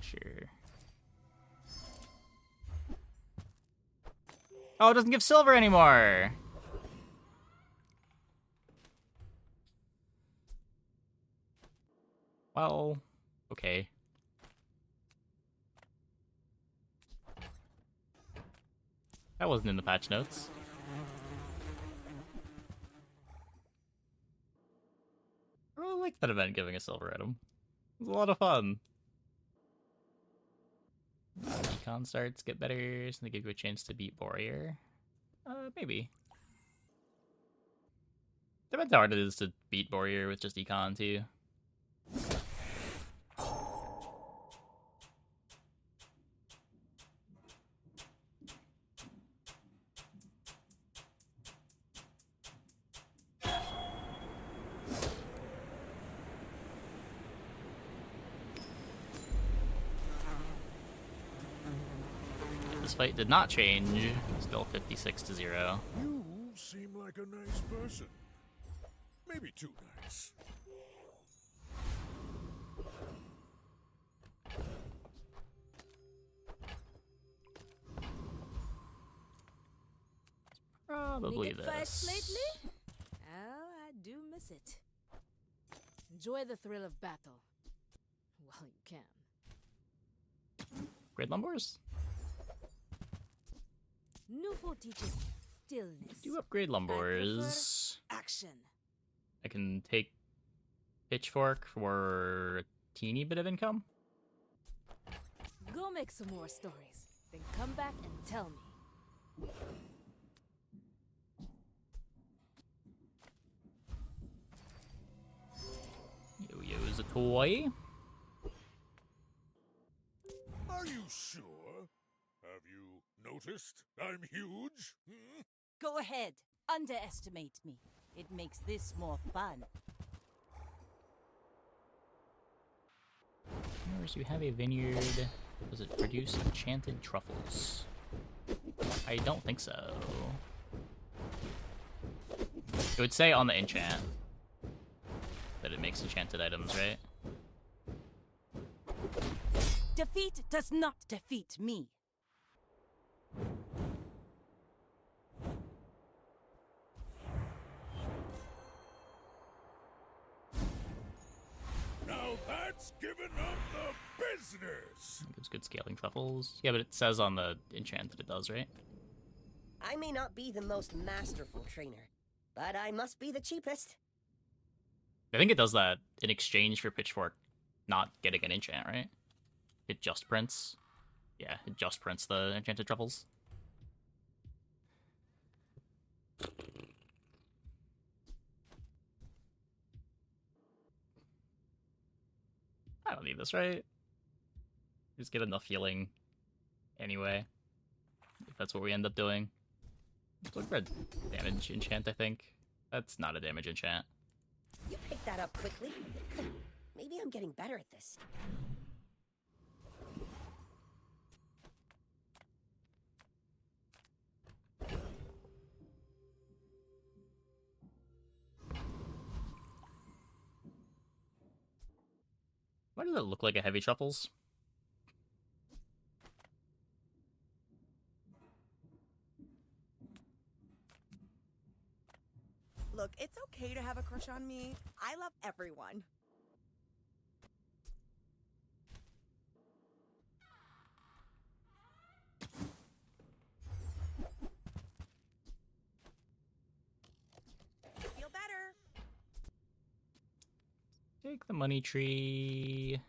Sure. Oh, it doesn't give silver anymore! Well, okay. That wasn't in the patch notes. I really like that event giving a silver item. It was a lot of fun. Econ starts get better, so they give you a chance to beat Warrior. Maybe. Depends how hard it is to beat Warrior with just Econ, too. This fight did not change. Still 56-0. You seem like a nice person. Maybe too nice. Probably Any good fights this. lately? Oh, I do miss it. Enjoy the thrill of battle while you can. Great Lumbors? Nufo teaches stillness. Do upgrade Lumbors. Action. I can take Pitchfork for a teeny bit of income. Go make some more stories, then come back and tell me. Yo-Yo's a toy. Are you sure? Have you noticed I'm huge? Go ahead. Underestimate me. It makes this more fun. Notice you have a vineyard. Does it produce enchanted truffles? I don't think so. It would say on the enchant that it makes enchanted items, right? Defeat does not defeat me. Now that's given up the business. Gives good scaling truffles. Yeah, but it says on the enchant that it does, right? I may not be the most masterful trainer, but I must be the cheapest. I think it does that in exchange for Pitchfork not getting an enchant, right? It just prints. Yeah, it just prints the enchanted truffles. I don't need this, right? Just get enough healing anyway. If that's what we end up doing. Let's look for a damage enchant, I think. That's not a damage enchant. You picked that up quickly. Maybe I'm getting better at this. Why does it look like a heavy truffles? Look, it's okay to have a crush on me. I love everyone. Feel better. Take the money tree.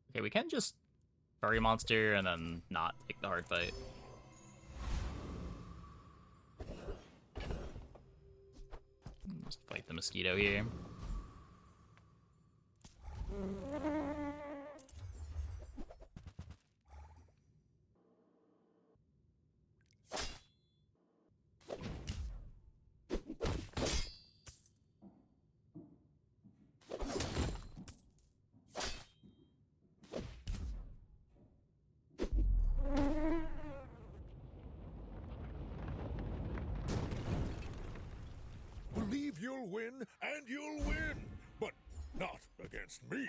Okay, we can just furry monster and then not take the hard fight. Just fight the mosquito here. Believe win, and you'll win. But not against me.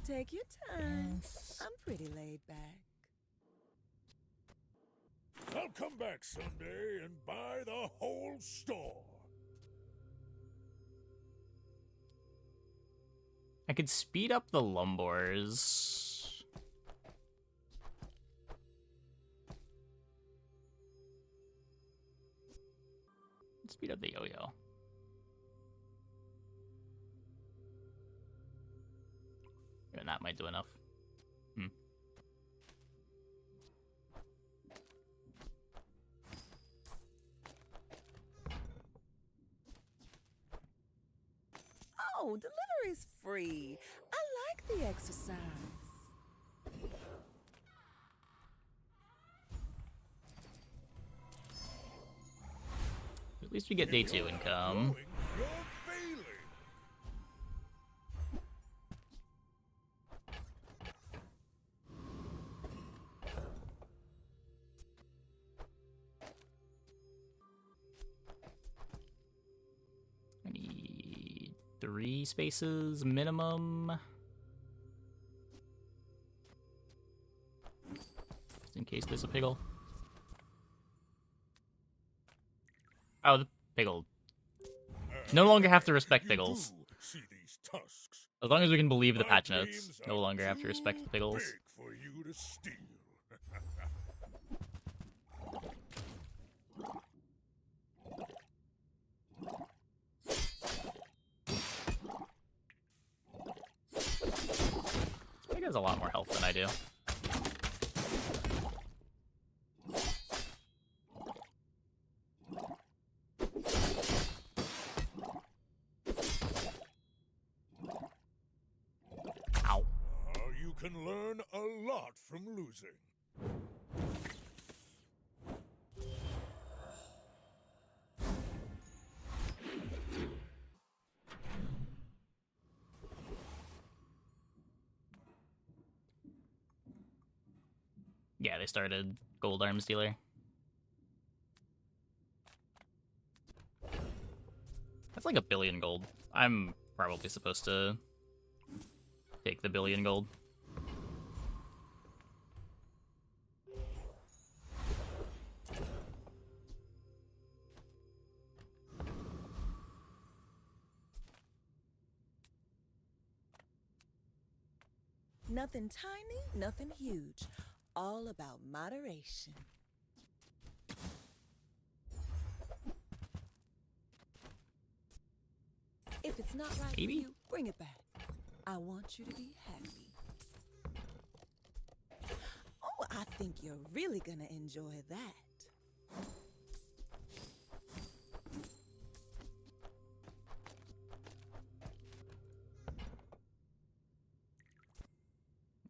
Take your time. I'm pretty laid back. I'll come back someday and buy the whole store. I could speed up the Lumbors. Speed up the Yo-Yo. Even that might do enough. Oh, delivery's free. I like the exercise. At least we get day 2 income. You're failing. I need 3 spaces minimum. Just in case there's a Piggle. Oh, the Piggle. No longer have to respect You Piggles. do see these tusks. As long as we can believe the My patch notes, dreams no are longer have to respect too the Piggles. big for you to steal. Pig has a lot more health than I do. Ow. You can learn a lot from losing. Yeah, they started Gold Arms Dealer. That's like 1 billion gold. I'm probably supposed to take the 1 billion gold. Nothing tiny, nothing huge. All about moderation. If it's not right Maybe? for you, bring it back. I want you to be happy. Oh, I think you're really gonna enjoy that.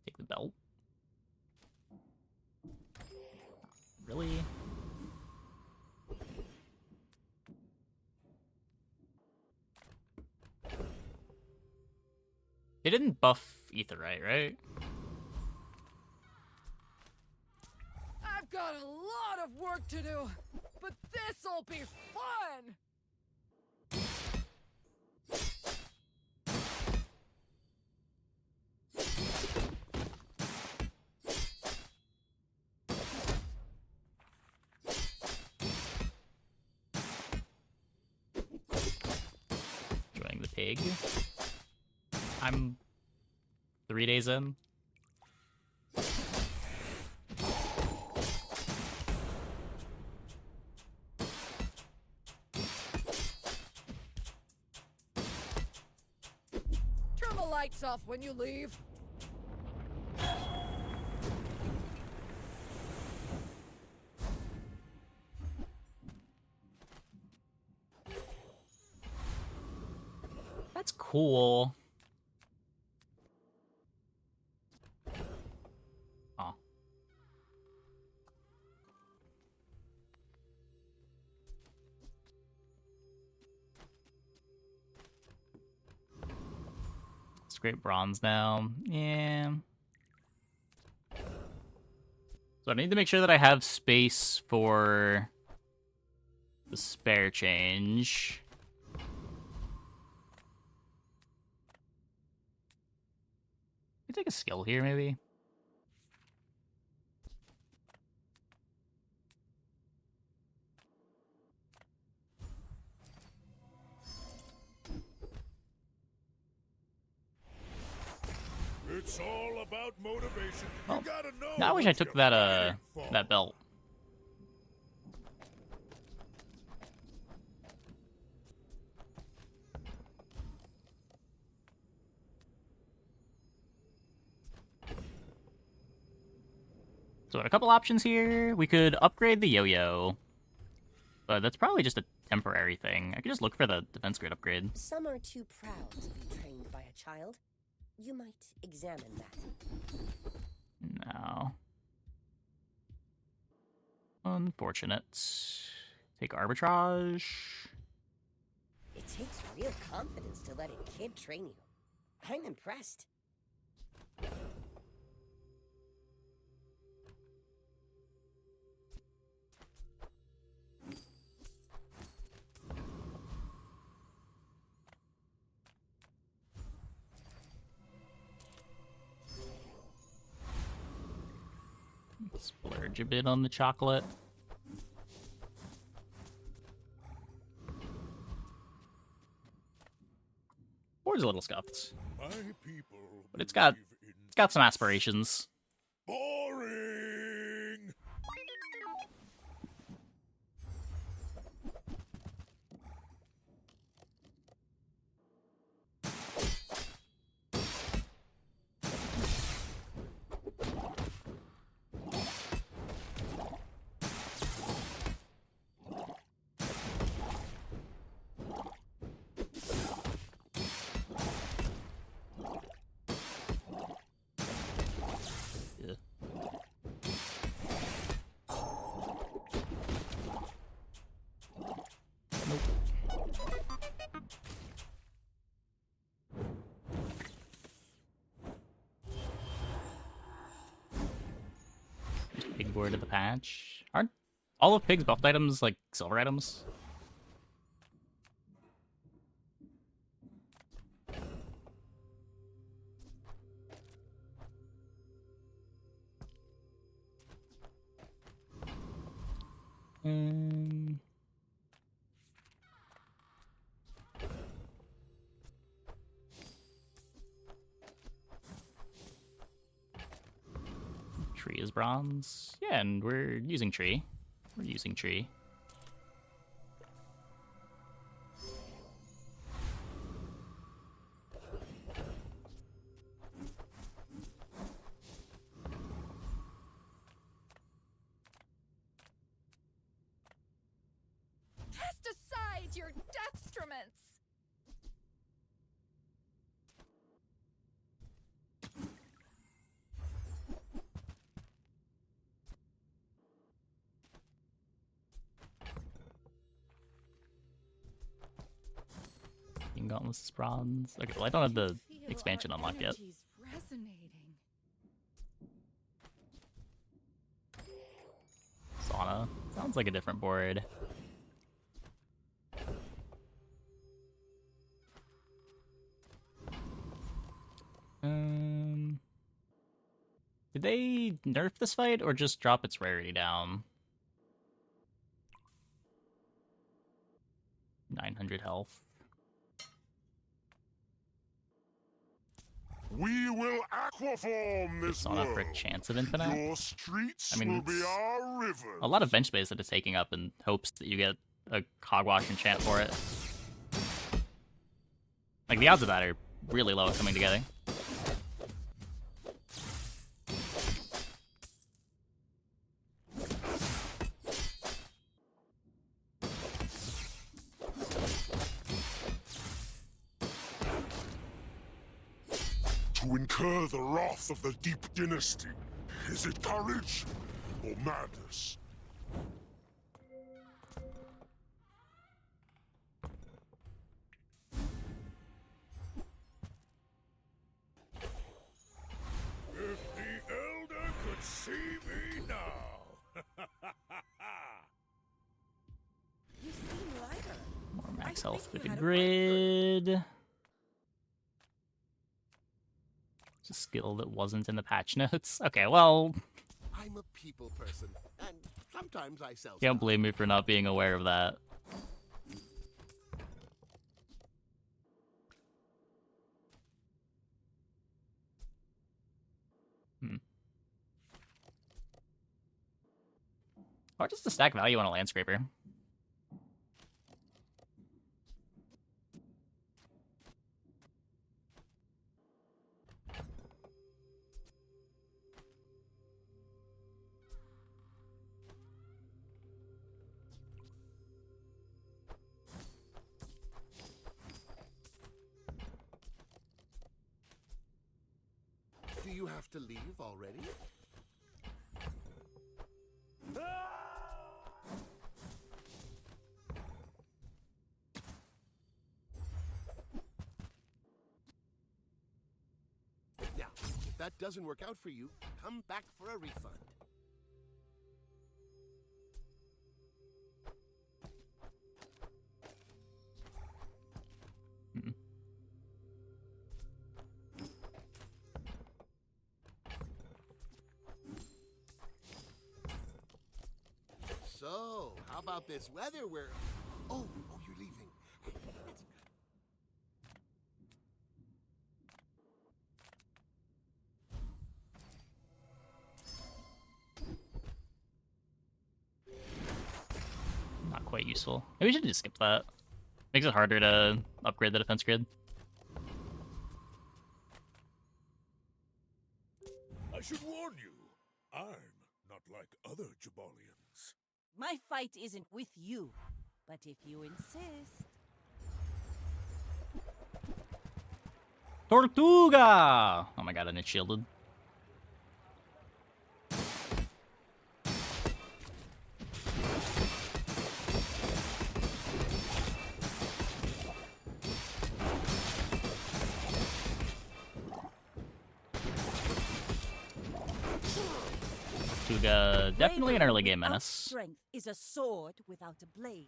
Take the belt. Really? They didn't buff Aetheryte, right? I've got a lot of work to do, but this'll be fun! Enjoying the pig. I'm 3 days in. Turn the lights off when you leave. That's cool. Oh. It's great bronze now. Yeah. So I need to make sure that I have space for the spare change. I take a skill here, maybe. It's all about motivation. Oh, You gotta know now I wish I what took you're that fighting for. that belt. So a couple options here. We could upgrade the yo-yo, but that's probably just a temporary thing. I could just look for the defense grid upgrade. Some are too proud to be trained by a child. You might examine that. No. Unfortunate. Take arbitrage. It takes real confidence to let a kid train you. I'm impressed. Splurge a bit on the chocolate. Board's a little scuffed, My people but it's got believe in some aspirations. boring. Yeah. Pig board of the patch. Aren't all of Pig's buffed items like silver items? Um, Tree is bronze. Yeah, and we're using tree. We're using tree. Cast aside your deathstruments! King Gauntless is bronze. Okay, well I don't have the expansion unlocked yet. Resonating. Sauna. Sounds like a different board. Did they nerf this fight or just drop its rarity down? 900 health. We will aquaform this Sauna for a world. chance of infinite? Your streets I mean, will be it's our rivers. a lot of bench space that it's taking up in hopes that you get a Hogwash enchant for it. Like, the odds of that are really low at coming together. To incur the wrath of the Deep Dynasty. Is it courage or madness? If the Elder could see me now. Max health with the grid. It's a skill that wasn't in the patch notes. Okay, well, I'm a people person, and sometimes I sell can't stuff. blame me for not being aware of that. Or just to stack value on a land scraper. Do you have to leave already? Now, if that doesn't work out for you, come back for a refund. So, how about this weather where... Oh, you're leaving. That's good. Not quite useful. Maybe we should just skip that. Makes it harder to upgrade the defense grid. I should warn you, I'm not like other Jabalians. My fight isn't with you, but if you insist. Tortuga! Oh my god, and it's shielded. Tortuga, definitely an early game Without menace. Strength is a sword without a blade.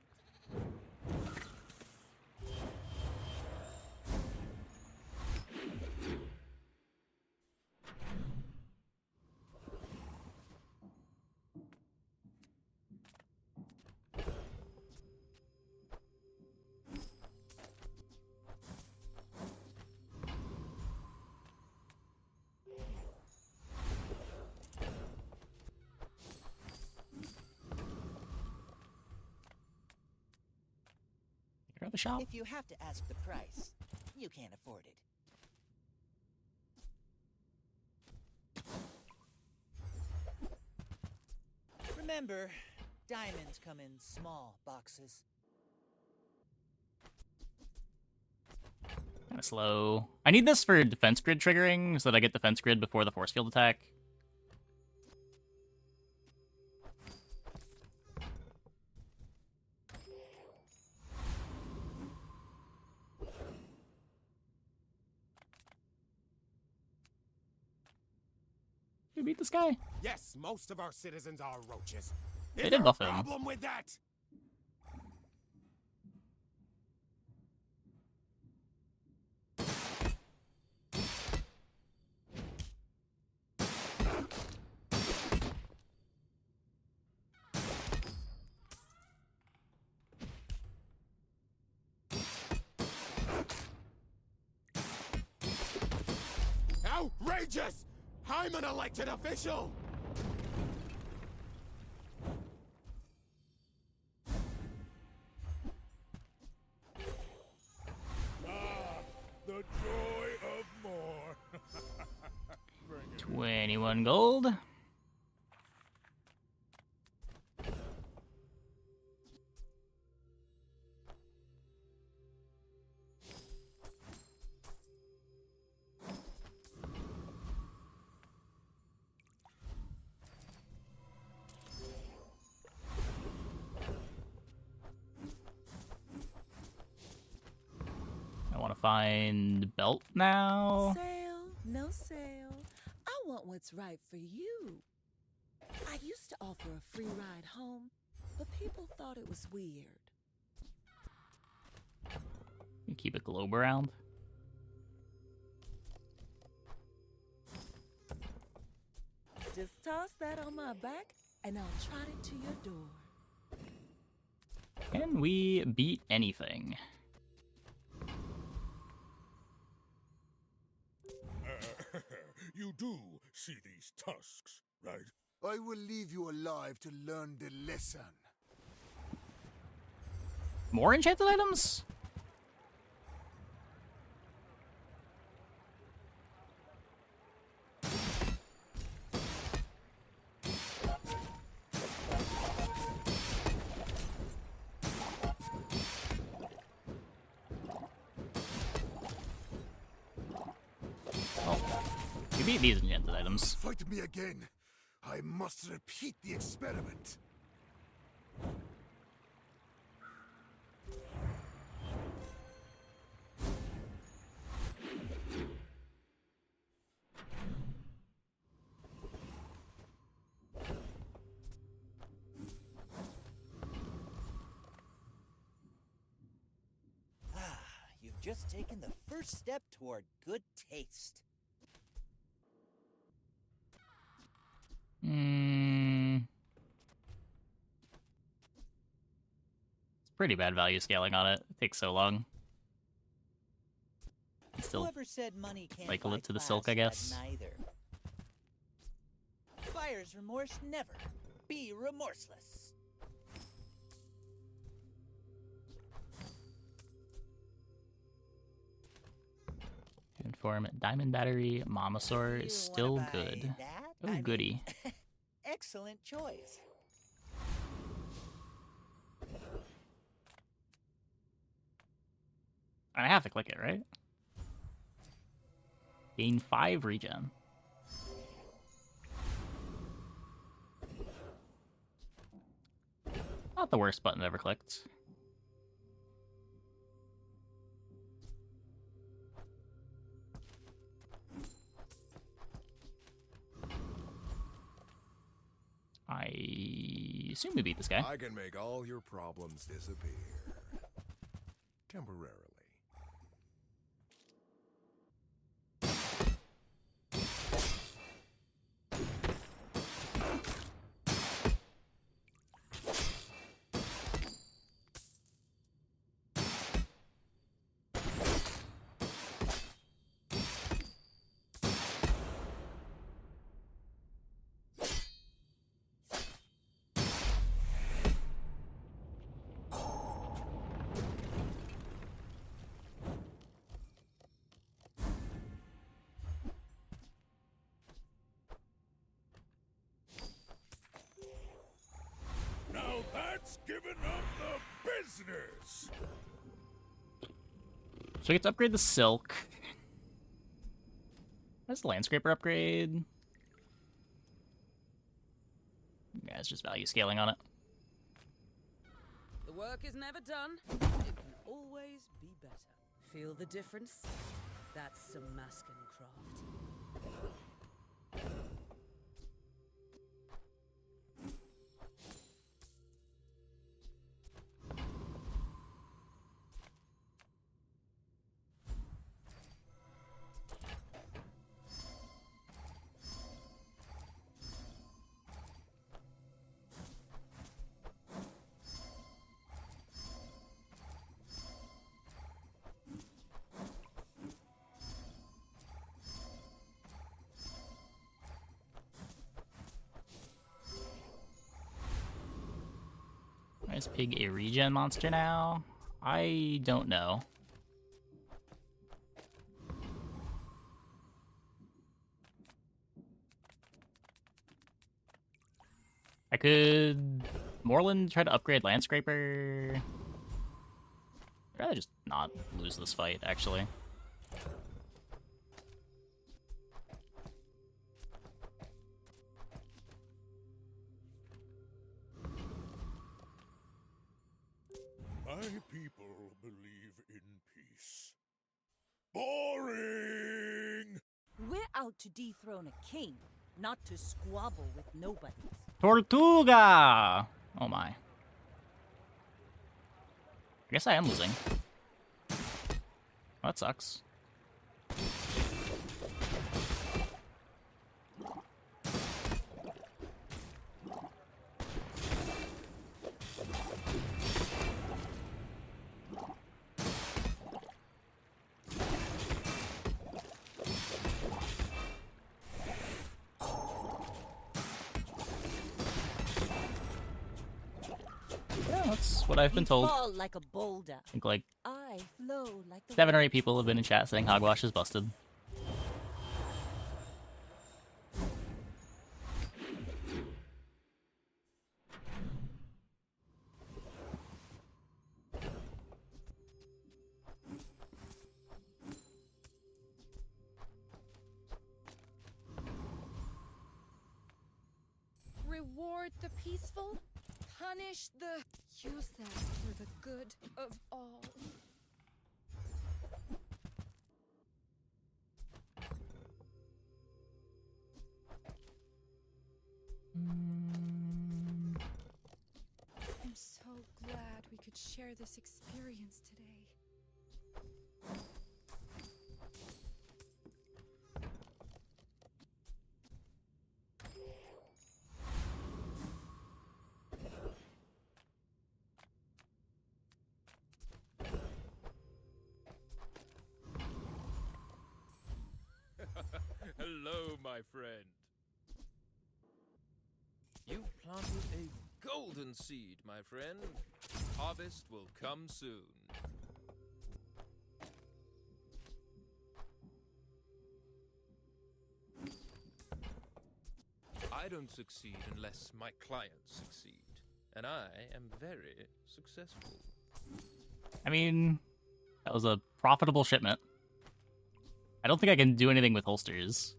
Grab the shop. If you have to ask the price, you can't afford it. Remember, diamonds come in small boxes. Kinda slow. I need this for defense grid triggering, so that I get defense grid before the force field attack. You beat this guy. Yes, most of our citizens are roaches. They Is did there a buff him. problem with that? Outrageous! I'm an elected official! The joy of more. 21 gold. I want to find belt now. Sale, no sale. I want what's right for you. I used to offer a free ride home, but people thought it was weird. You keep a globe around. Just toss that on my back, and I'll trot it to your door. Can we beat anything? You do see these tusks, right? I will leave you alive to learn the lesson. More enchanted items? You beat these enchanted items. Fight me again. I must repeat the experiment. You've just taken the first step toward good taste. It's pretty bad value scaling on it. It takes so long. Still Whoever said money can't cycle buy it to the class silk, I had guess. Neither. Buyer's remorse never. Be remorseless. Inform Diamond Battery Momosaur You is still wanna buy good. that? Oh, I mean, goody. excellent choice. I have to click it, right? Gain 5 regen. Not the worst button I've ever clicked. I assume we beat this guy. I can make all your problems disappear. Temporarily. Now that's giving up the business. So we get to upgrade the Silk. That's the Landscraper upgrade. Yeah, it's just value scaling on it. The work is never done. It can always be better. Feel the difference? That's some masking craft. Is Pig a regen monster now? I don't know. I could... Moreland try to upgrade Landscraper. I'd rather just not lose this fight, actually. My people believe in peace. Boring! We're out to dethrone a king, not to squabble with nobodies. Tortuga! Oh my. I guess I am losing. That sucks. Yeah, that's what I've been You told. fall like a boulder. I think like I flow like the 7 or 8 people have been in chat saying Hogwash is busted. Reward the peaceful, punish the... Use that for the good of all. I'm so glad we could share this experience today. Hello, my friend. You planted a golden seed, my friend. Harvest will come soon. I don't succeed unless my clients succeed. And I am very successful. I mean, that was a profitable shipment. I don't think I can do anything with holsters.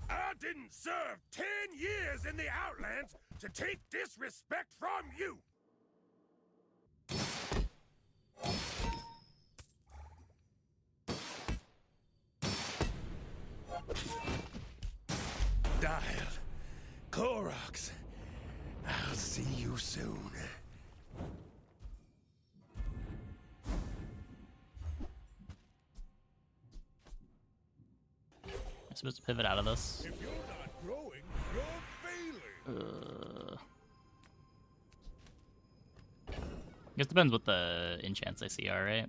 I didn't serve 10 years in the Outlands to take disrespect from you! Dial. Clorox. I'll see you soon. I'm supposed to pivot out of this. If you're not growing, you're failing. I guess it depends what the enchants I see are, right?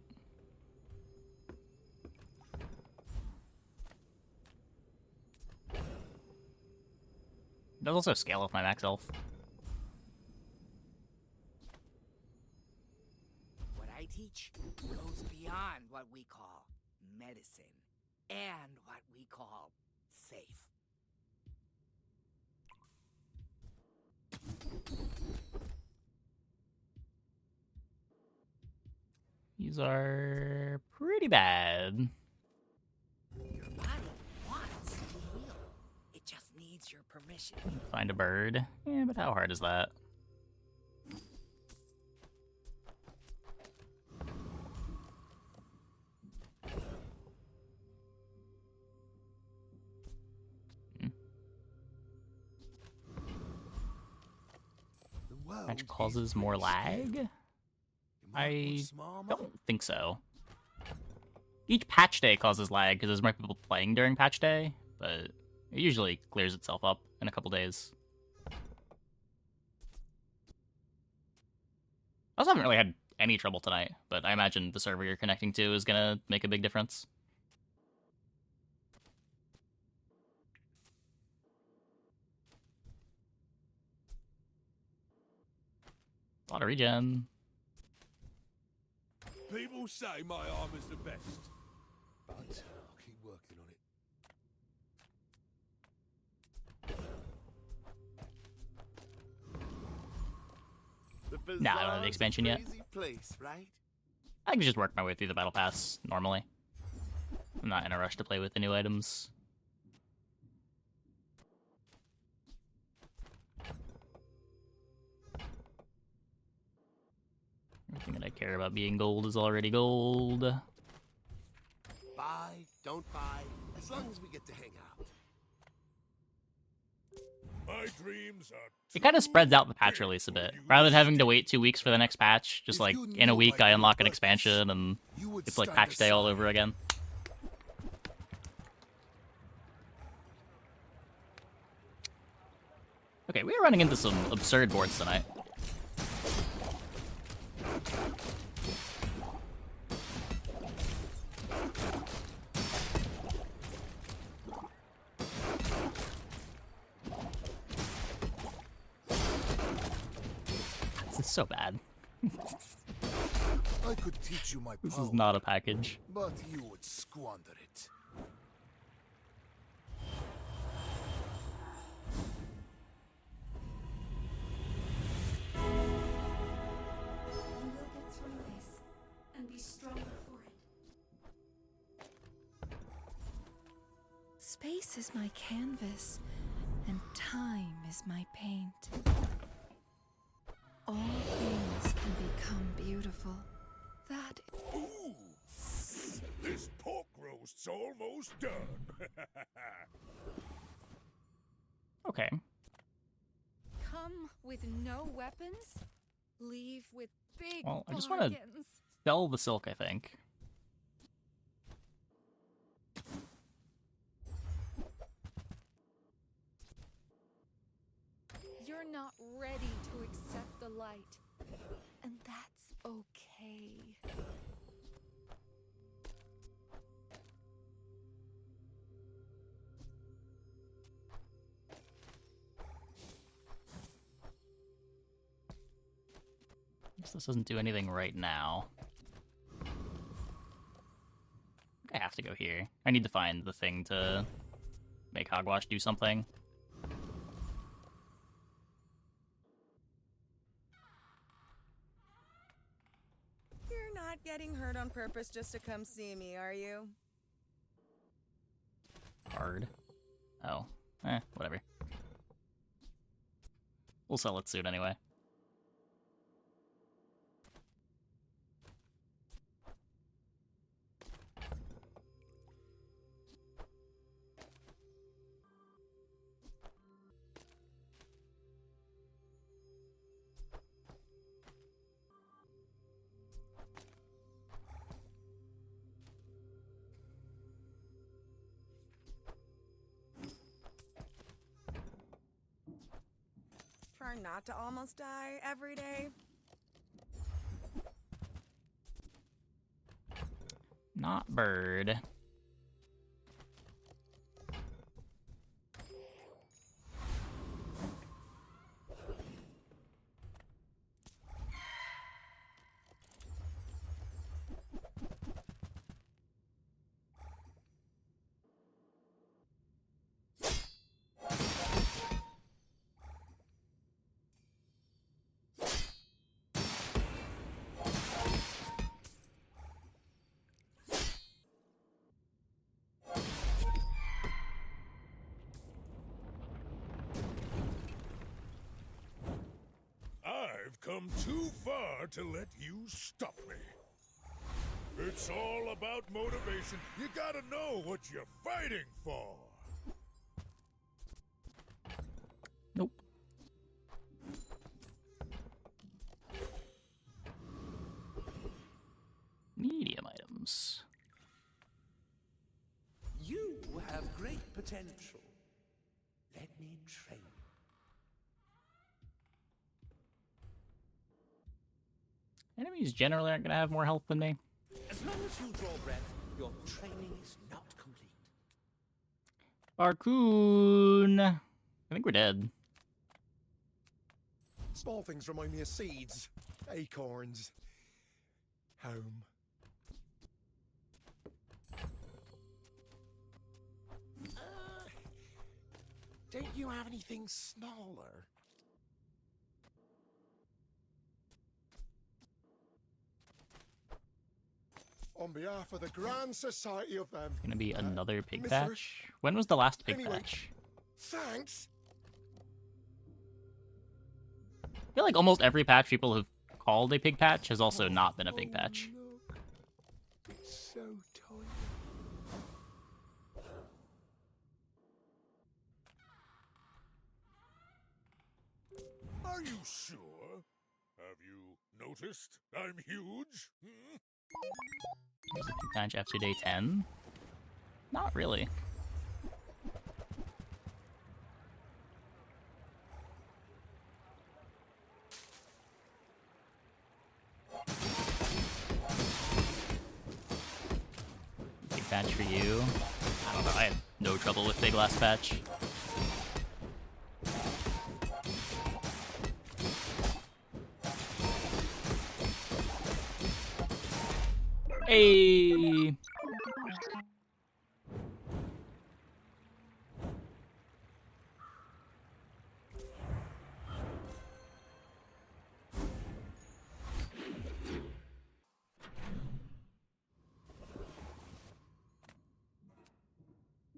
It does also scale with my max health. What I teach goes beyond what we call medicine and what we call safe. These are pretty bad. Your body wants to heal. It just needs your permission. Find a bird. Yeah, but how hard is that? Which causes more lag? I don't think so. Each patch day causes lag because there's more people playing during patch day, but it usually clears itself up in a couple days. I also haven't really had any trouble tonight, but I imagine the server you're connecting to is gonna make a big difference. A lot of regen. People say my armor's the best, but I'll keep working on it. Nah, I don't have the expansion yet. Place, right? I can just work my way through the battle pass normally. I'm not in a rush to play with the new items. Everything that I care about being gold is already gold. Buy, don't buy, as long as we get to hang out. My dreams are It kind of spreads out the patch release a bit. Rather than having to wait 2 weeks for the next patch, just like in a week I unlock an expansion and it's like patch day all over again. Okay, we are running into some absurd boards tonight. This is so bad. I could teach you my This power, is not a package. but you would squander it. You will get through this and be stronger for it. Space is my canvas, and time is my paint. All things can become beautiful. That Ooh, this pork roast's almost done. Okay. come with no weapons, leave with big Well, I just want to bargains. sell the silk, I think. You're not ready to accept the light, and that's okay. Guess this doesn't do anything right now. I have to go here. I need to find the thing to make Hogwash do something. You're not getting hurt on purpose just to come see me, are you? Hard. Oh. Whatever. We'll sell it soon anyway. Try not to almost die every day. Not bird. I've come too far to let you stop me. It's all about motivation. You gotta know what you're fighting for. Nope. Medium items. You have great potential. Let me train you. Enemies generally aren't going to have more health than me. As long as you draw breath, your training is not complete. Barcoon! I think we're dead. Small things remind me of seeds, acorns, home. Don't you have anything smaller? On behalf of the Grand Society of them. Gonna be another pig Mr. patch? When was the last pig Anyway. patch? Thanks. I feel like almost every patch people have called a pig patch has also not been a pig patch. Look, it's so tiny. Are you sure? Have you noticed I'm huge? Hmm? Is it pig patch after day 10? Not really. Big patch for you. I don't know, I had no trouble with big last patch. Hey!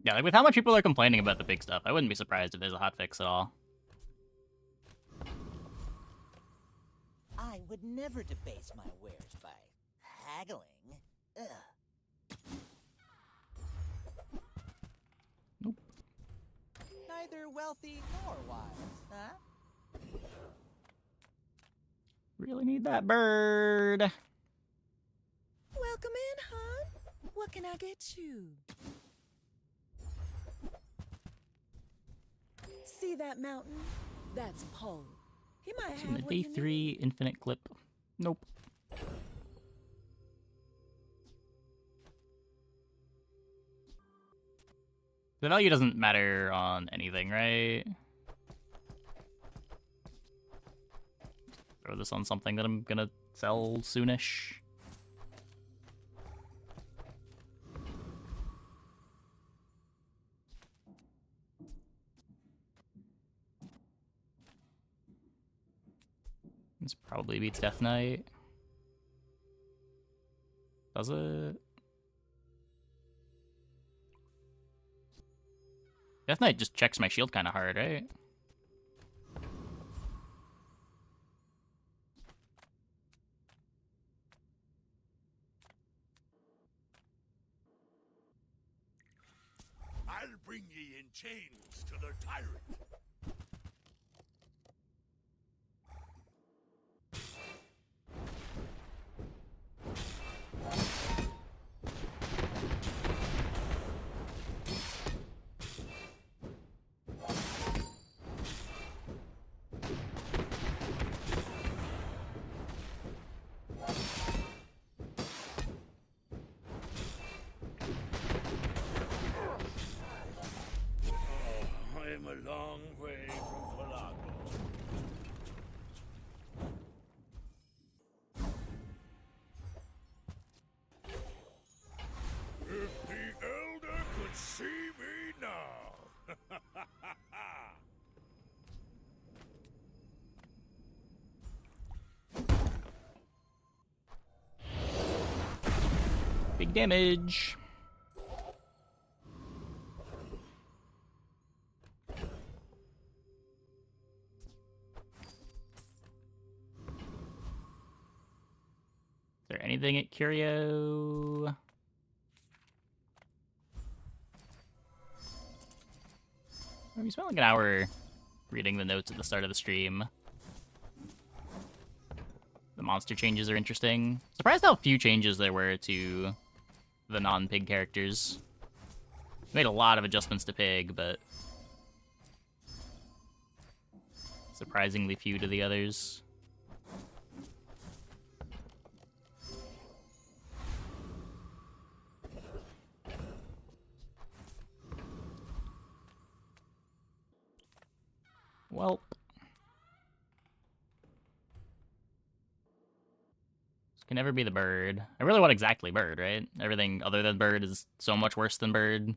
Yeah, like with how much people are complaining about the big stuff, I wouldn't be surprised if there's a hotfix at all. I would never debase my wares by haggling. Ugh. Nope. Neither wealthy nor wise, huh? Really need that bird. Welcome in, hon. What can I get you? See that mountain? That's Poe. He might In the have what day you 3 need. infinite clip. Nope. The value doesn't matter on anything, right? Throw this on something that I'm gonna sell soonish. This probably beats Death Knight. Does it? Death Knight just checks my shield kind of hard, right? I'll bring ye in chains to the tyrant. I'm a long way from Palago. If the Elder could see me now! Big damage. Is there anything at Curio? We spent like an hour reading the notes at the start of the stream. The monster changes are interesting. Surprised how few changes there were to the non-pig characters. Made a lot of adjustments to pig, but surprisingly few to the others. Well, this can never be the bird. I really want exactly bird, right? Everything other than bird is so much worse than bird.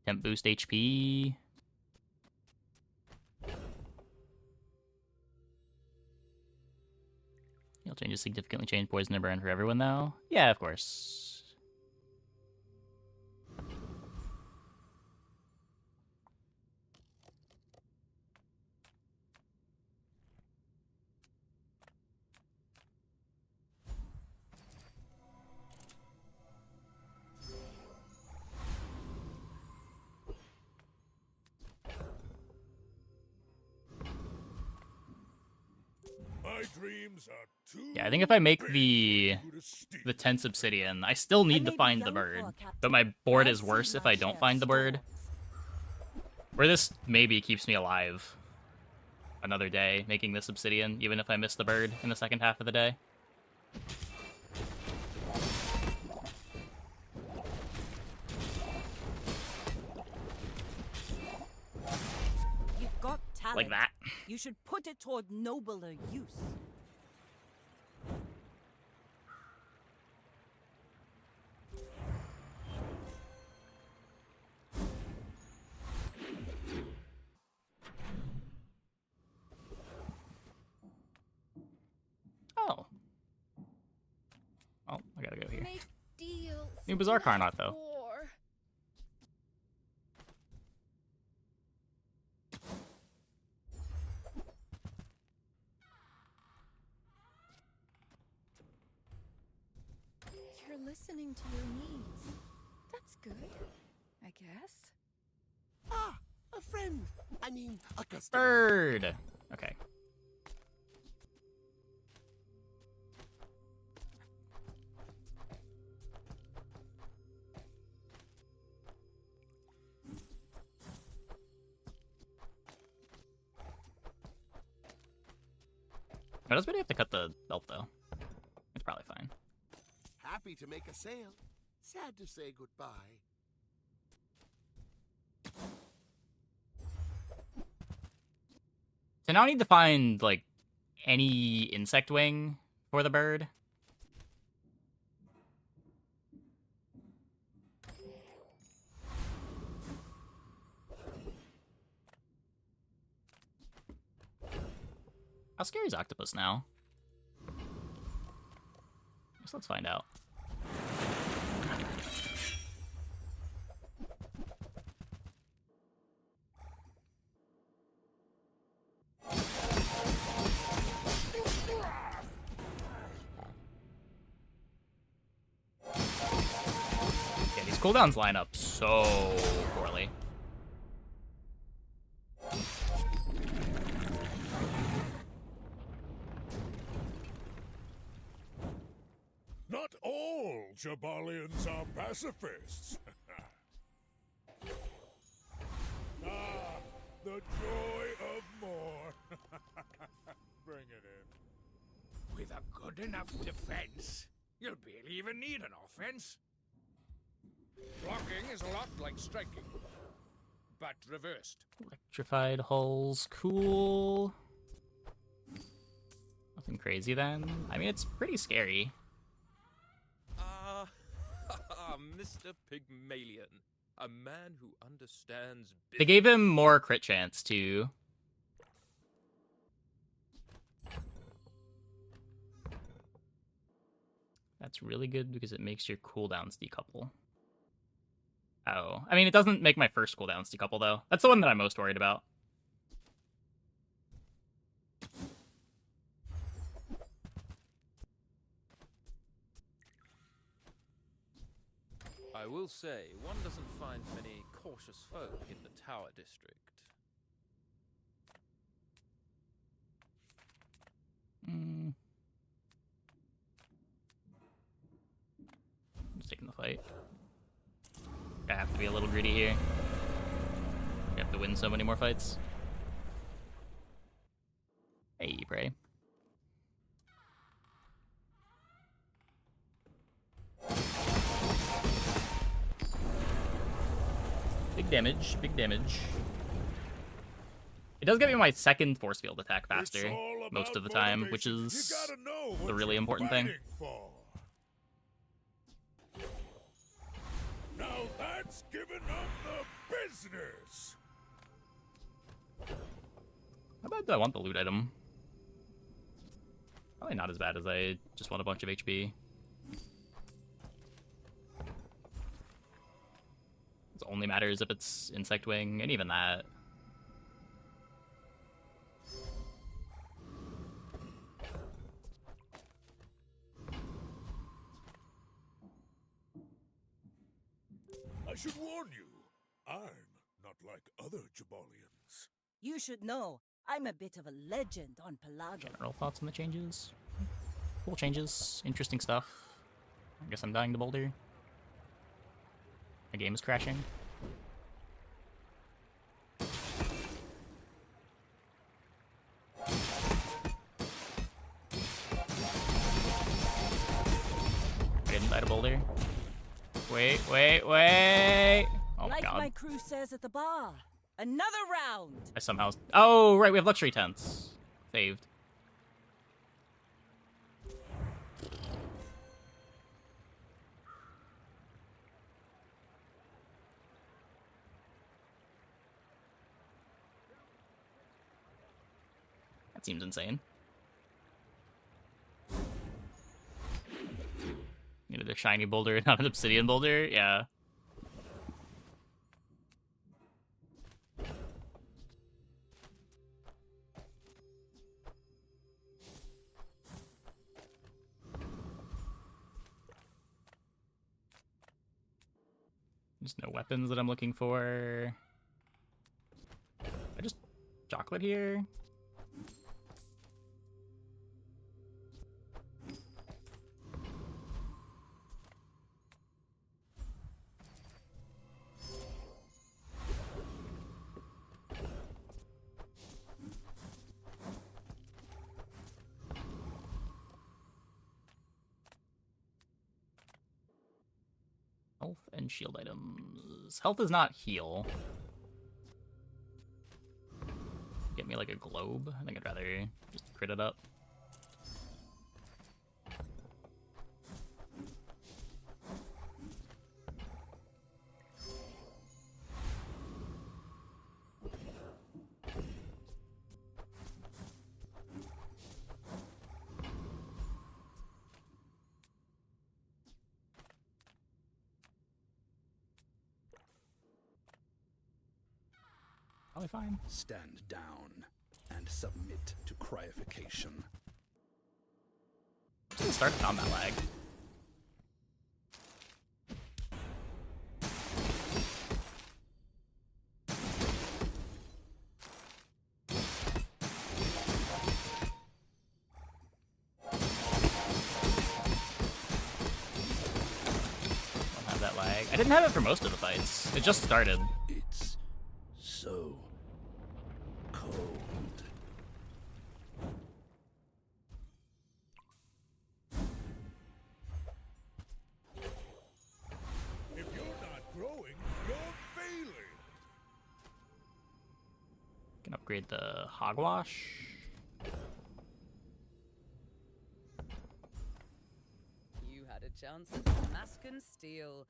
Temp boost HP. Heal changes significantly change poison and burn for everyone, though. Yeah, of course. My dreams are too Yeah, I think if I make big the for you to steal. tense obsidian, I still need to may be find the young bird. for a captain, But my board but is I've worse seen if my I don't share find of the bird. storms. Or this maybe keeps me alive another day, making this obsidian, even if I miss the bird in the second half of the day. You've got talent. Like that. You should put it toward nobler use. Oh. Oh, I gotta go here. Make deals. New Bazaar not Carnot, though. war. You're listening to your needs. That's good, I guess. Ah, a friend. I mean, a customer. Bird! Okay. I does really have to cut the belt, though. It's probably fine. Happy to make a sale. Sad to say goodbye. So now I need to find, like, any insect wing for the bird. How scary is octopus now? Guess let's find out. Yeah, these cooldowns line up so poorly. Not all Jabalians are pacifists. Ah, the joy of more. Bring it in. With a good enough defense, you'll barely even need an offense. Blocking is a lot like striking, but reversed. Electrified hulls, cool. Nothing crazy then. I mean, it's pretty scary. Mr. Pygmalion, a man who understands business. They gave him more crit chance, too. That's really good because it makes your cooldowns decouple. Oh, I mean, it doesn't make my first cooldowns decouple, though. That's the one that I'm most worried about. I will say, one doesn't find many cautious folk in the Tower District. I'm just taking the fight. I have to be a little greedy here. We have to win so many more fights. Hey, Prey. Big damage, big damage. It does give me my second force field attack faster most of the time, which is the really important thing. For. Now that's giving up the business. How bad do I want the loot item? Probably not as bad as I just want a bunch of HP. It only matters if it's insect wing, and even that. I should warn you, I'm not like other Jabalians. You should know, I'm a bit of a legend on Pelago. General thoughts on the changes? Cool changes, interesting stuff. I guess I'm dying to boulder. My game is crashing. I didn't die to boulder. Wait. Oh my Like god. my crew says at the bar, another round. I somehow... Oh, right, we have luxury tents. Saved. That seems insane. Needed a shiny boulder, not an obsidian boulder? Yeah. There's no weapons that I'm looking for. I just chocolate here. Health and shield items. Health is not heal. Get me like a globe. I think I'd rather just crit it up. Probably fine. Stand down and submit to cryification. I'm just gonna start combat lag. Don't have that lag. I didn't have it for most of the fights. It just started. It's so cold. If you're not growing, you're failing. Can upgrade the hogwash. You had a chance at Samascan steel.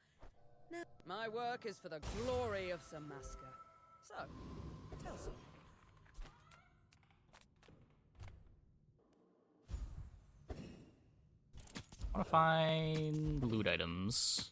Now, my work is for the glory of Samaska. So, tell some. I want to find loot items.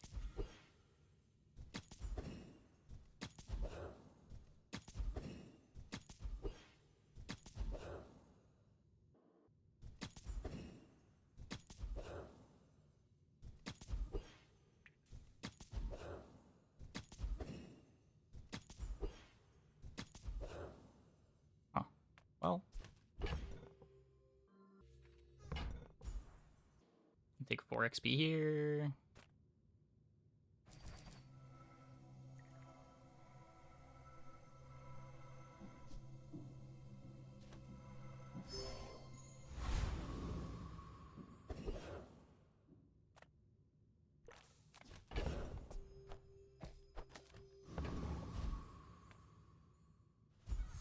Huh. Well. Take 4 XP here.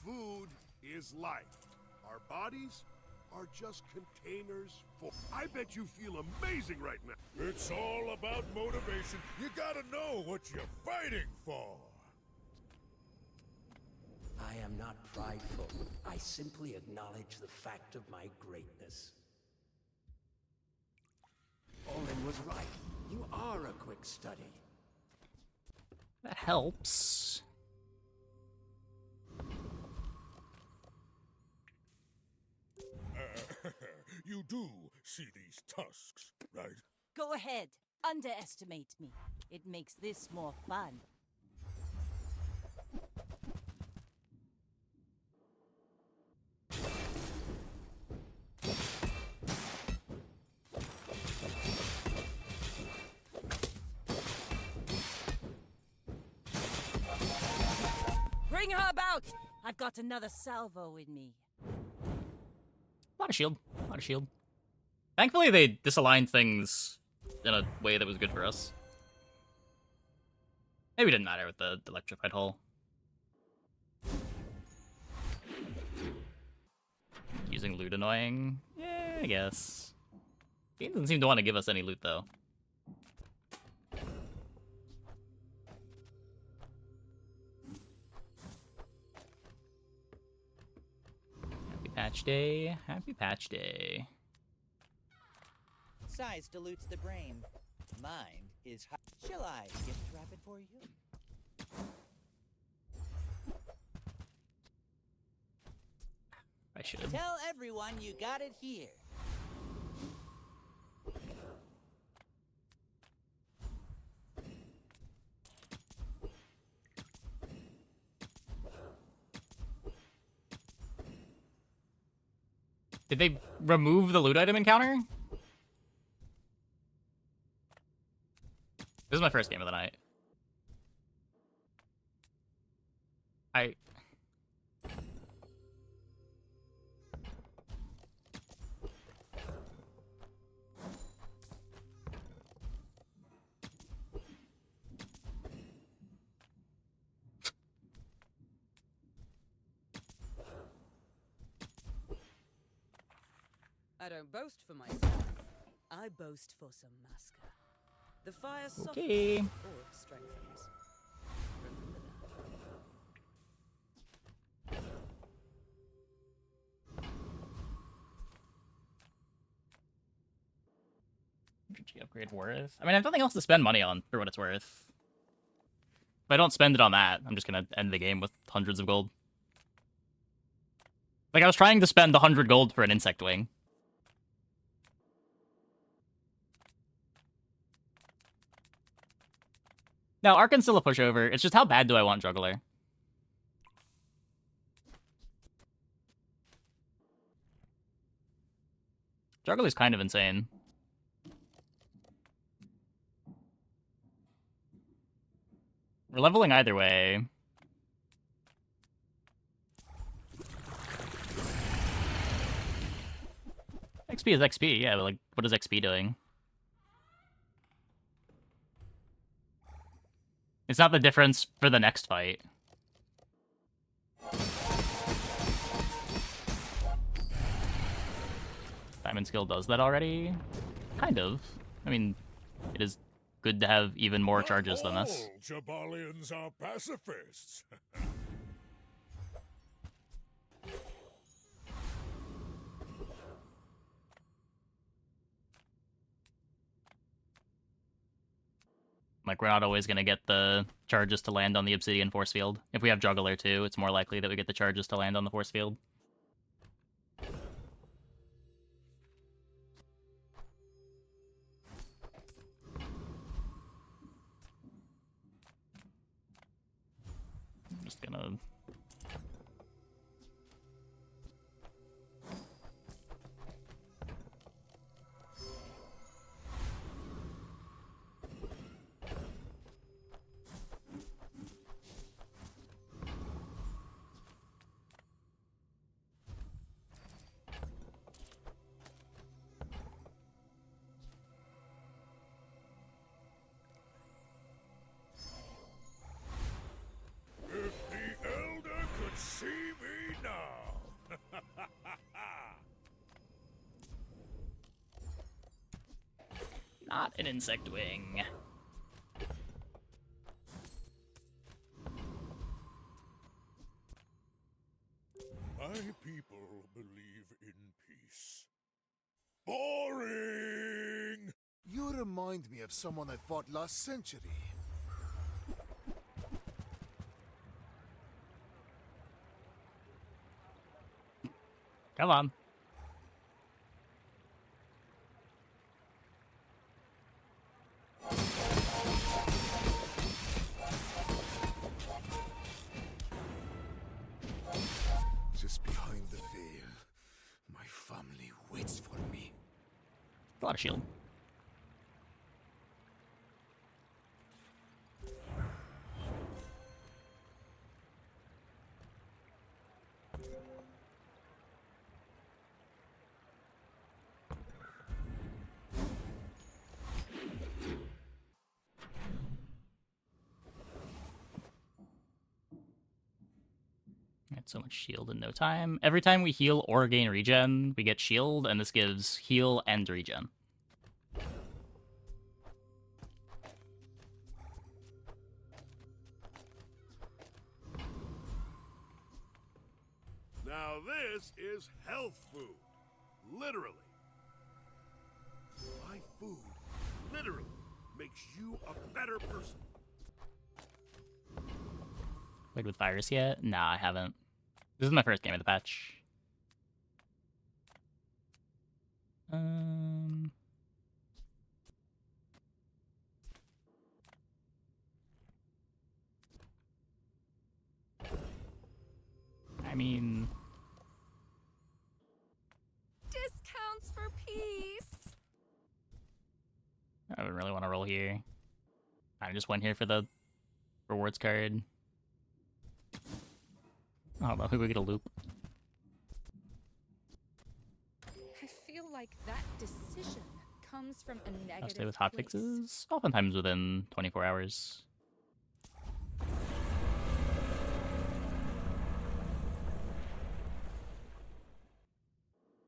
Food is life. Our bodies are just containers for... I bet you feel amazing right now. It's all about motivation. You gotta know what you're fighting for. I am not prideful. I simply acknowledge the fact of my greatness. Orin was right. You are a quick study. That helps. You do see these tusks, right? Go ahead, underestimate me. It makes this more fun. Bring her about! I've got another salvo in me. A lot of shield. A lot of shield. Thankfully, they disaligned things in a way that was good for us. Maybe it didn't matter with the electrified hull. Using loot annoying? Yeah, I guess. He doesn't seem to want to give us any loot, though. Happy patch day. Happy patch day. Size dilutes the brain. Mind is high. Shall I gift wrap it for you? I should. Tell everyone you got it here. Did they remove the loot item encounter? This is my first game of the night. I don't boast for myself. I boast for some Masker. The fire softens Okay. or strengthens. Remember that. G upgrade worth? I mean, I have nothing else to spend money on for what it's worth. If I don't spend it on that, I'm just gonna end the game with hundreds of gold. Like, I was trying to spend 100 gold for an insect wing. Now, Arkan's still a pushover. It's just how bad do I want Juggler? Juggler's kind of insane. We're leveling either way. XP is XP, yeah, but like, what is XP doing? It's not the difference for the next fight. Diamond skill does that already? Kind of. I mean, it is good to have even more charges than this. All Jabalians are pacifists. Like, we're not always going to get the charges to land on the Obsidian force field. If we have Juggler too, it's more likely that we get the charges to land on the force field. I'm just gonna... If the Elder could see me now. Not an insect wing. My people believe in peace. Boring! You remind me of someone I fought last century. Come on. Just behind the veil, my family waits for me. A lot of shield. Get so much shield in no time. Every time we heal or gain regen, we get shield, and this gives heal and regen. Now this is health food. Literally. My food, literally, makes you a better person. Played with virus yet? Nah, I haven't. This is my first game of the patch. I mean... Discounts for peace. I don't really want to roll here. I just went here for the rewards card. I don't know, maybe we get a loop. I feel like that decision comes from a negative I'll stay with place. hotfixes, oftentimes within 24 hours.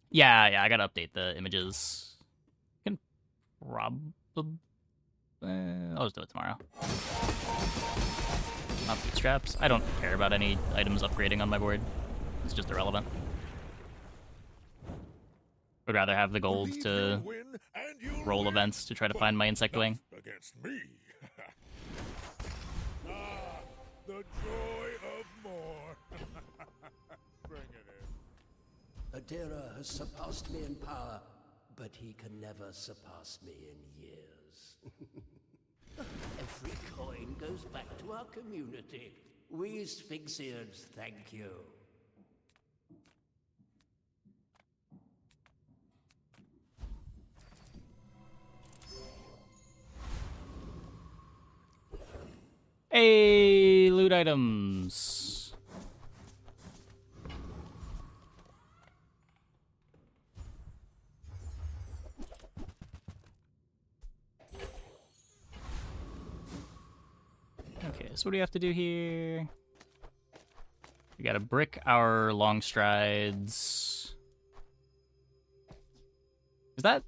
Yeah, I gotta update the images. I can probably... I'll just do it tomorrow. Not bootstraps. I don't care about any items upgrading on my board. It's just irrelevant. Would rather have the gold to roll events to try to find my insect wing. Against me. The joy of more. Bring it in. Adira has surpassed me in power, but he can never surpass me in years. Every coin goes back to our community. We Sphinxians thank you. Hey, loot items. Okay, so what do we have to do here? We gotta brick our long strides. Is that...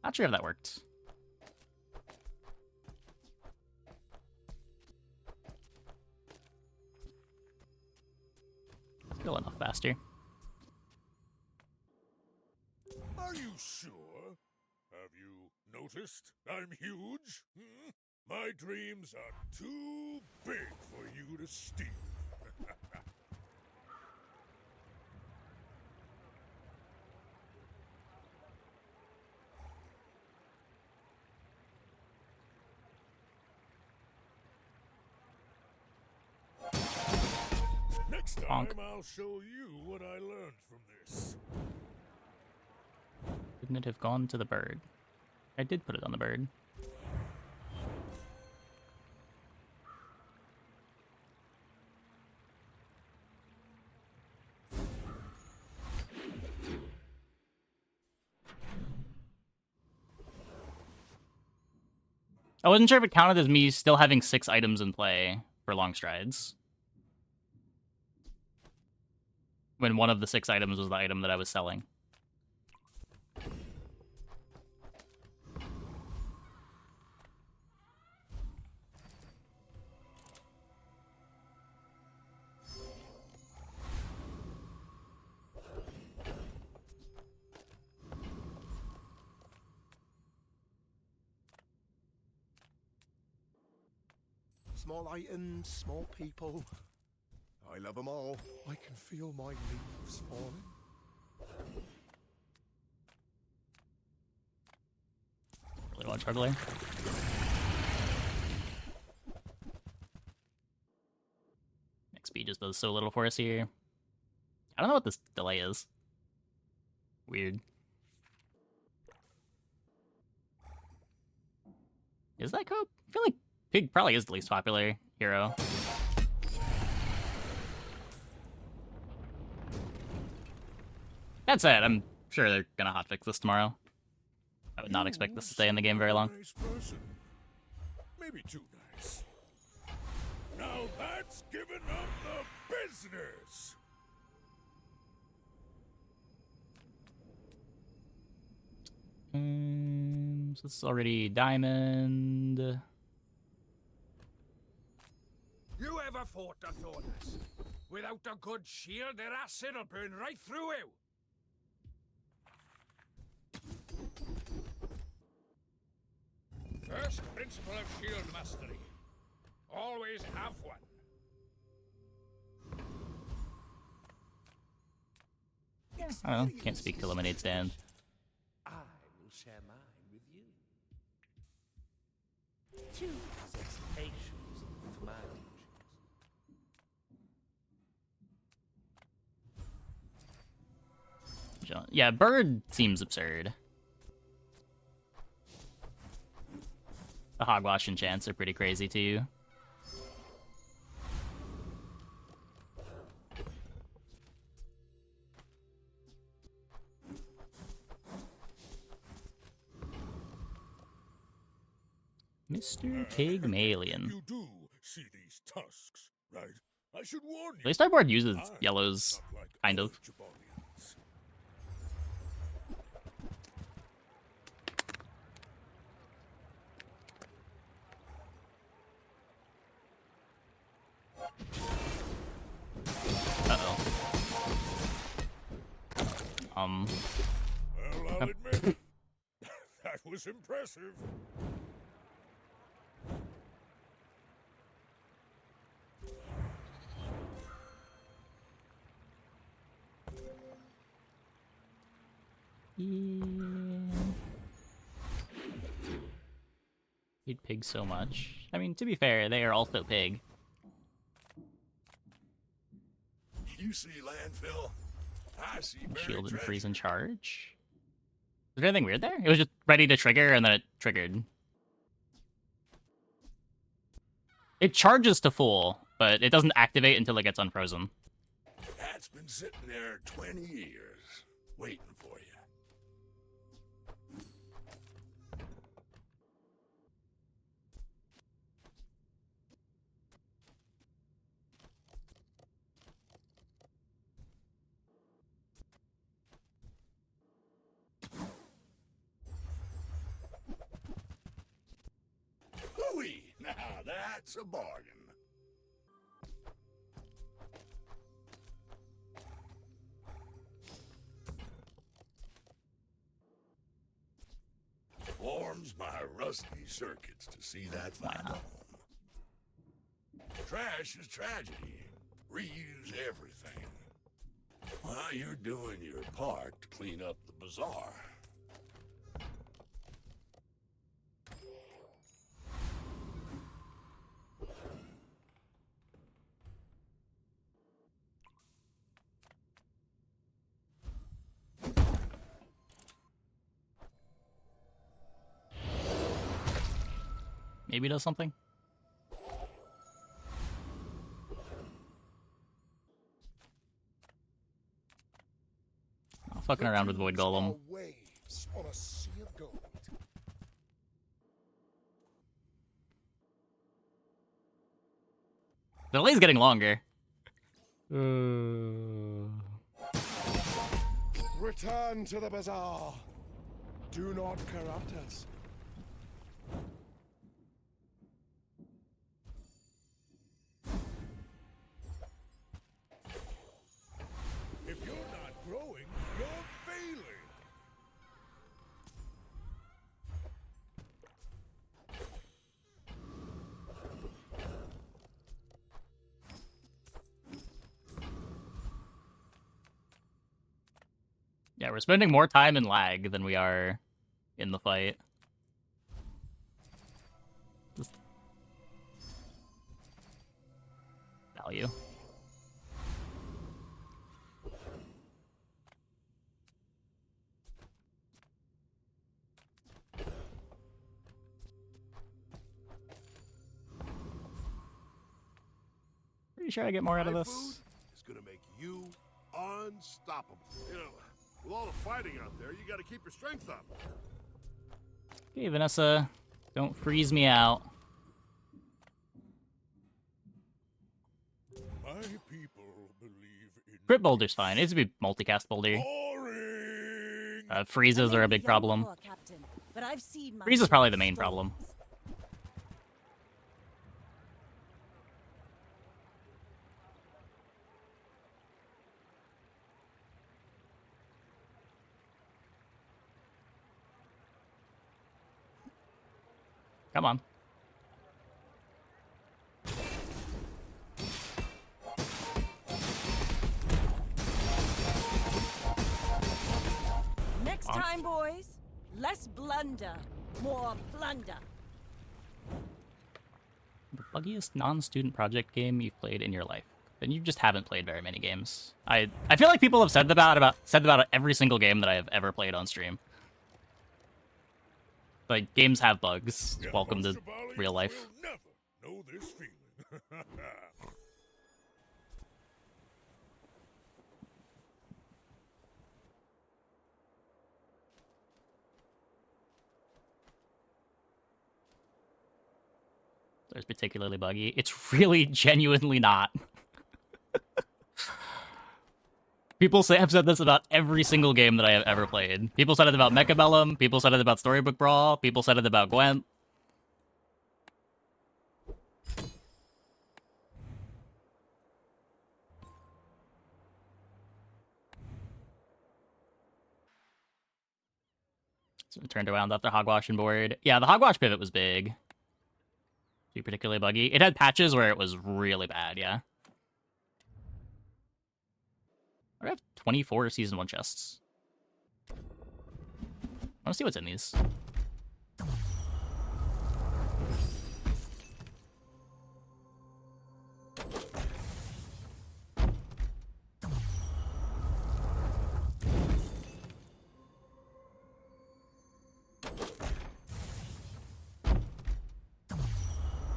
Not sure if that worked. Still enough faster. Are you sure? Have you noticed I'm huge? Hmm? My dreams are too big for you to steal. Next time, I'll show you what I learned from this. Didn't it have gone to the bird? I did put it on the bird. I wasn't sure if it counted as me still having 6 items in play for long strides. When one of the 6 items was the item that I was selling. Small items, small people. I love them all. I can feel my leaves falling. Really want juggler. XP just does so little for us here. I don't know what this delay is. Weird. Is that Cope? I feel like Pig probably is the least popular hero. That said, I'm sure they're gonna hotfix this tomorrow. I would not expect this to stay in the game very long. Nice person. Maybe too nice. Now that's giving up the business. So this is already diamond. You ever fought the Thorners? Without a good shield, their acid'll burn right through you. First principle of shield mastery. Always have one. I don't know. Can't speak to Lemonade Stand. I will share mine with you. Choose patience with my teachings. Yeah, bird seems absurd. The hogwash enchants are pretty crazy too. Mr. Pygmalion. You do see these tusks, right? I should warn you. At least our board uses yellows, kind of. Uh-oh. Well, I'll admit, that was impressive. Hate pig so much. I mean, to be fair, they are also pig. You see landfill? I see Shield and treasure. freeze and charge. Was there anything weird there? It was just ready to trigger and then it triggered. It charges to full, but it doesn't activate until it gets unfrozen. That's been sitting there 20 years, waiting for you. Hooey! Now that's a bargain. Warms my rusty circuits to see that final home. Trash is tragedy. Reuse everything. While you're doing your part to clean up the bazaar. Maybe it does something? I'm fucking around with Void Golem. Waves on a sea of gold. The delay's getting longer. Return to the bazaar. Do not corrupt us. If you're not growing, you're failing. Yeah, we're spending more time in lag than we are in the fight. Just value. Pretty sure I get more out of My this. food is gonna make you unstoppable. You know, with all the fighting out there, you gotta keep your strength up. Okay, Vanessa, don't freeze me out. My people believe in Crit Boulder's fine. It's a be multicast boulder. Freezes are a big problem. But I've seen my Freeze is probably the main problem. Come on. Next time, boys, less blunder, more plunder. The buggiest non-student project game you've played in your life. Then you just haven't played very many games. I feel like people have said about every single game that I have ever played on stream. Like, games have bugs. Welcome to real life. Know this feeling. It's particularly buggy. It's really genuinely not. People have said this about every single game that I have ever played. People said it about Mechabellum. People said it about Storybook Brawl. People said it about Gwent. So we turned around after Hogwash and board. Yeah, the Hogwash pivot was big. Be particularly buggy. It had patches where it was really bad, yeah. I have 24 Season 1 chests. I want to see what's in these.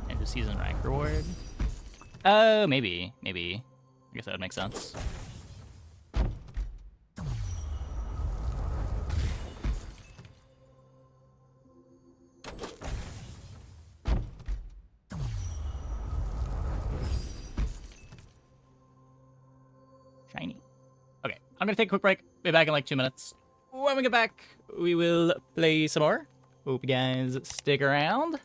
End of season rank reward. Oh, maybe. I guess that would make sense. Shiny. Okay, I'm gonna take a quick break. Be back in like 2 minutes. When we get back, we will play some more. Hope you guys stick around.